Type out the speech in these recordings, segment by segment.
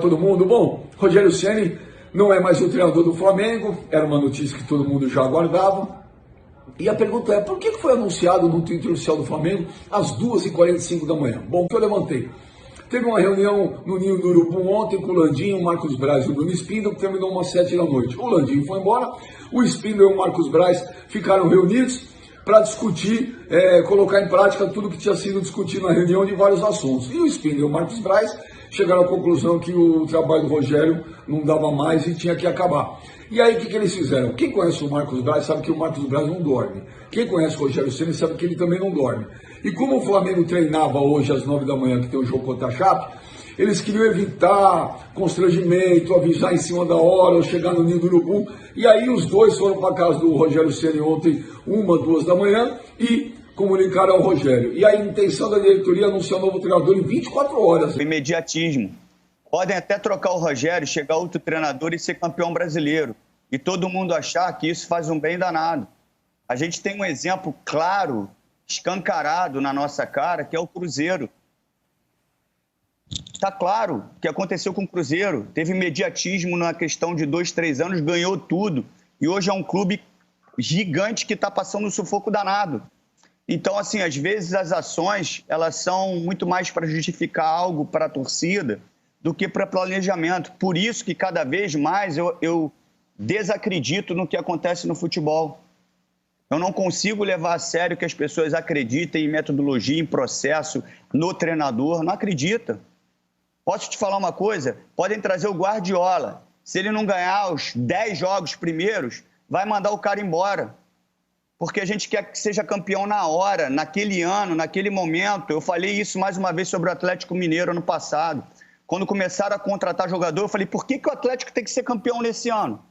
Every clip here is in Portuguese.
todo mundo. Bom, Rogério Ceni não é mais o treinador do Flamengo, era uma notícia que todo mundo já aguardava. E a pergunta é, por que foi anunciado no Twitter oficial do Flamengo às 2h45 da manhã? Bom, que eu levantei. Teve uma reunião no Ninho do Urubu ontem com o Landinho, o Marcos Braz e o Bruno Spindel, que terminou umas 7 da noite. O Landinho foi embora, o Spindel e o Marcos Braz ficaram reunidos para discutir, colocar em prática tudo que tinha sido discutido na reunião de vários assuntos. E o Spindel e o Marcos Braz chegaram à conclusão que o trabalho do Rogério não dava mais e tinha que acabar. E aí o que eles fizeram? Quem conhece o Marcos Braz sabe que o Marcos Braz não dorme. Quem conhece o Rogério Ceni sabe que ele também não dorme. E como o Flamengo treinava hoje às 9 da manhã, que tem o jogo contra a Chape, eles queriam evitar constrangimento, avisar em cima da hora, ou chegar no Ninho do Urubu. E aí os dois foram para casa do Rogério Ceni ontem, 1, 2 da manhã, e comunicaram ao Rogério. E a intenção da diretoria é anunciar o novo treinador em 24 horas. Imediatismo. Podem até trocar o Rogério, chegar outro treinador e ser campeão brasileiro. E todo mundo achar que isso faz um bem danado. A gente tem um exemplo claro, escancarado na nossa cara, que é o Cruzeiro. Está claro o que aconteceu com o Cruzeiro. Teve imediatismo na questão de 2, 3 anos, ganhou tudo. E hoje é um clube gigante que está passando um sufoco danado. Então, assim, às vezes as ações, elas são muito mais para justificar algo para a torcida do que para planejamento. Por isso que cada vez mais eu desacredito no que acontece no futebol. Eu não consigo levar a sério que as pessoas acreditem em metodologia, em processo, no treinador. Não acredita. Posso te falar uma coisa? Podem trazer o Guardiola. Se ele não ganhar os 10 jogos primeiros, vai mandar o cara embora. Porque a gente quer que seja campeão na hora, naquele ano, naquele momento. Eu falei isso mais uma vez sobre o Atlético Mineiro ano passado. Quando começaram a contratar jogador, eu falei, por que o Atlético tem que ser campeão nesse ano?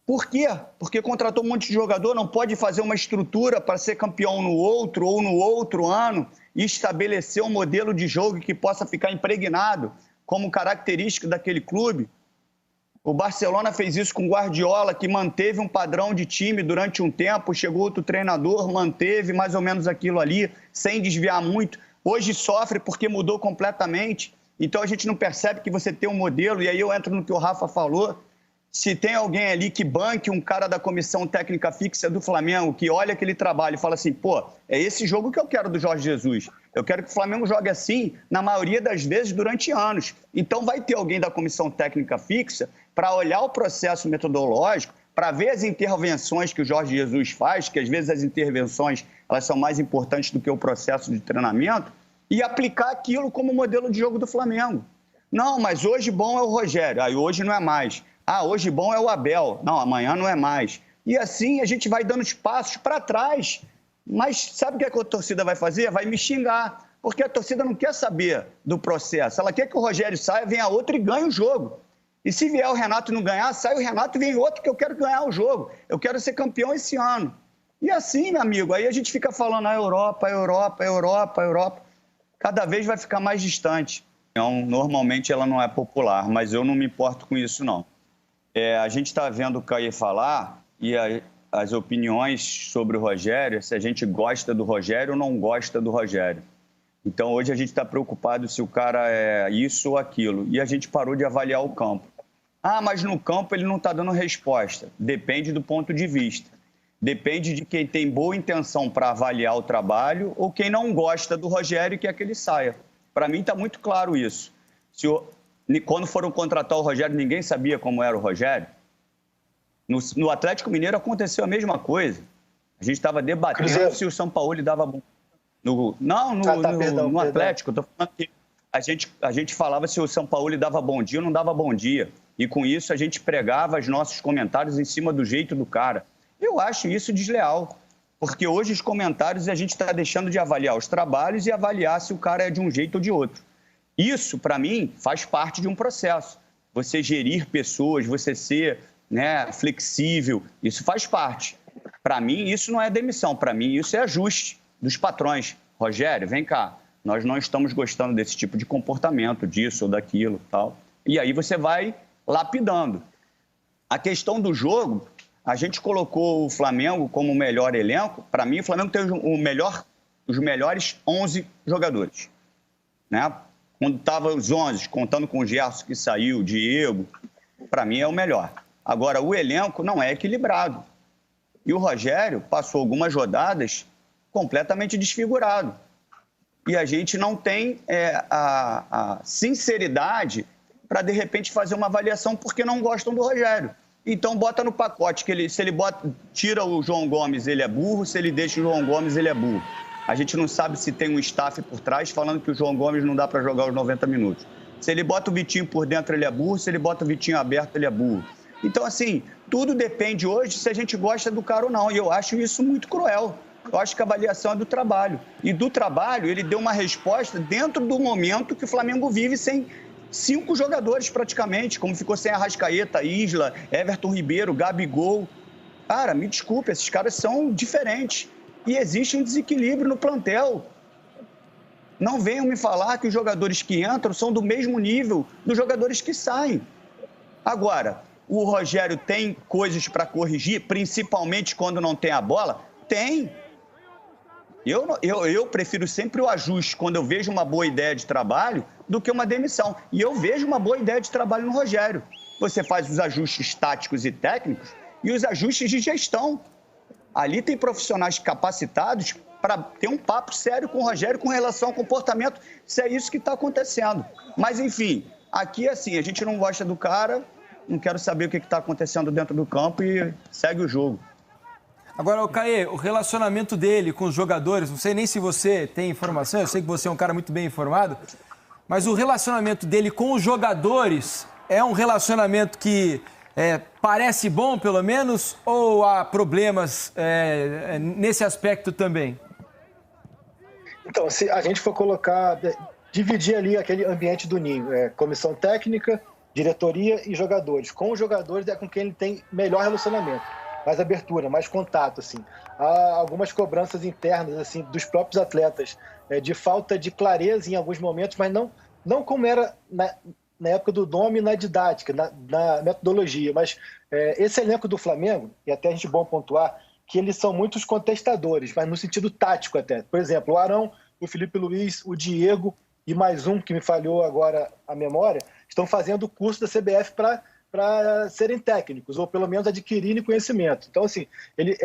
Por quê? Porque contratou um monte de jogador, não pode fazer uma estrutura para ser campeão no outro ou no outro ano e estabelecer um modelo de jogo que possa ficar impregnado como característica daquele clube. O Barcelona fez isso com o Guardiola, que manteve um padrão de time durante um tempo, chegou outro treinador, manteve mais ou menos aquilo ali, sem desviar muito. Hoje sofre porque mudou completamente. Então a gente não percebe que você tem um modelo, e aí eu entro no que o Rafa falou. Se tem alguém ali que banque um cara da comissão técnica fixa do Flamengo, que olha aquele trabalho e fala assim, pô, é esse jogo que eu quero do Jorge Jesus. Eu quero que o Flamengo jogue assim, na maioria das vezes, durante anos. Então vai ter alguém da comissão técnica fixa para olhar o processo metodológico, para ver as intervenções que o Jorge Jesus faz, que às vezes as intervenções elas são mais importantes do que o processo de treinamento, e aplicar aquilo como modelo de jogo do Flamengo. Não, mas hoje bom é o Rogério, aí hoje não é mais. Ah, hoje bom é o Abel. Não, amanhã não é mais. E assim a gente vai dando os passos para trás. Mas sabe o que a torcida vai fazer? Vai me xingar. Porque a torcida não quer saber do processo. Ela quer que o Rogério saia, venha outro e ganhe o jogo. E se vier o Renato e não ganhar, sai o Renato e vem outro que eu quero ganhar o jogo. Eu quero ser campeão esse ano. E assim, meu amigo, aí a gente fica falando a Europa, a Europa, a Europa, a Europa. Cada vez vai ficar mais distante. Então, normalmente ela não é popular, mas eu não me importo com isso, não. A gente está vendo o Caê falar e as opiniões sobre o Rogério, se a gente gosta do Rogério ou não gosta do Rogério. Então, hoje a gente está preocupado se o cara é isso ou aquilo. E a gente parou de avaliar o campo. Ah, mas no campo ele não está dando resposta. Depende do ponto de vista. Depende de quem tem boa intenção para avaliar o trabalho ou quem não gosta do Rogério e quer que ele saia. Para mim está muito claro isso. Quando foram contratar o Rogério, ninguém sabia como era o Rogério. No Atlético Mineiro aconteceu a mesma coisa. A gente estava debatendo se o São Paulo dava bom. No Atlético, eu tô falando que a gente falava se o São Paulo dava bom dia ou não dava bom dia. E com isso a gente pregava os nossos comentários em cima do jeito do cara. Eu acho isso desleal. Porque hoje os comentários a gente está deixando de avaliar os trabalhos e avaliar se o cara é de um jeito ou de outro. Isso, para mim, faz parte de um processo. Você gerir pessoas, você ser flexível, isso faz parte. Para mim, isso não é demissão. Para mim, isso é ajuste dos patrões. Rogério, vem cá. Nós não estamos gostando desse tipo de comportamento, disso ou daquilo, tal. E aí você vai lapidando. A questão do jogo, a gente colocou o Flamengo como o melhor elenco. Para mim, o Flamengo tem os melhores 11 jogadores, né? quando estava os 11, contando com o Gerson que saiu, o Diego, para mim é o melhor. Agora, o elenco não é equilibrado. E o Rogério passou algumas rodadas completamente desfigurado. E a gente não tem a sinceridade para, de repente, fazer uma avaliação porque não gostam do Rogério. Então, bota no pacote que se ele tira o João Gomes, ele é burro, se ele deixa o João Gomes, ele é burro. A gente não sabe se tem um staff por trás falando que o João Gomes não dá para jogar os 90 minutos. Se ele bota o Vitinho por dentro, ele é burro, se ele bota o Vitinho aberto, ele é burro. Então, assim, tudo depende hoje se a gente gosta do cara ou não. E eu acho isso muito cruel. Eu acho que a avaliação é do trabalho. E do trabalho, ele deu uma resposta dentro do momento que o Flamengo vive sem 5 jogadores praticamente, como ficou sem Arrascaeta, Isla, Everton Ribeiro, Gabigol. Cara, me desculpe, esses caras são diferentes. E existe um desequilíbrio no plantel. Não venham me falar que os jogadores que entram são do mesmo nível dos jogadores que saem. Agora, o Rogério tem coisas para corrigir, principalmente quando não tem a bola? Tem. Eu prefiro sempre o ajuste quando eu vejo uma boa ideia de trabalho do que uma demissão. E eu vejo uma boa ideia de trabalho no Rogério. Você faz os ajustes táticos e técnicos e os ajustes de gestão. Ali tem profissionais capacitados para ter um papo sério com o Rogério com relação ao comportamento, se é isso que está acontecendo. Mas, enfim, aqui, assim, a gente não gosta do cara, não quero saber o que está acontecendo dentro do campo e segue o jogo. Agora, Caê, o relacionamento dele com os jogadores, não sei nem se você tem informação, eu sei que você é um cara muito bem informado, mas o relacionamento dele com os jogadores é um relacionamento que parece bom, pelo menos, ou há problemas nesse aspecto também? Então, se a gente for dividir ali aquele ambiente do Ninho, comissão técnica, diretoria e jogadores. Com os jogadores é com quem ele tem melhor relacionamento, mais abertura, mais contato, assim. Há algumas cobranças internas, assim, dos próprios atletas, de falta de clareza em alguns momentos, mas não como era na época do nome, na didática, na metodologia. Mas esse elenco do Flamengo, e até a gente é bom pontuar, que eles são muitos contestadores, mas no sentido tático até. Por exemplo, o Arão, o Felipe Luiz, o Diego e mais um, que me falhou agora a memória, estão fazendo o curso da CBF para serem técnicos, ou pelo menos adquirirem conhecimento. Então, assim, ele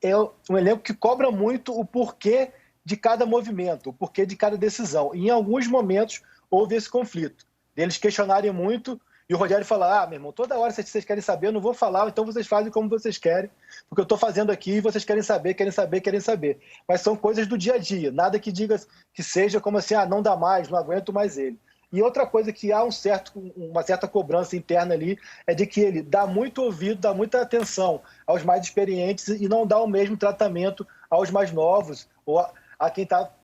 é um elenco que cobra muito o porquê de cada movimento, o porquê de cada decisão. E em alguns momentos houve esse conflito, deles questionarem muito, e o Rogério fala, meu irmão, toda hora vocês querem saber, eu não vou falar, então vocês fazem como vocês querem, porque eu estou fazendo aqui e vocês querem saber. Mas são coisas do dia a dia, nada que diga que seja como assim, não dá mais, não aguento mais ele. E outra coisa que há uma certa cobrança interna ali é de que ele dá muito ouvido, dá muita atenção aos mais experientes e não dá o mesmo tratamento aos mais novos ou a quem está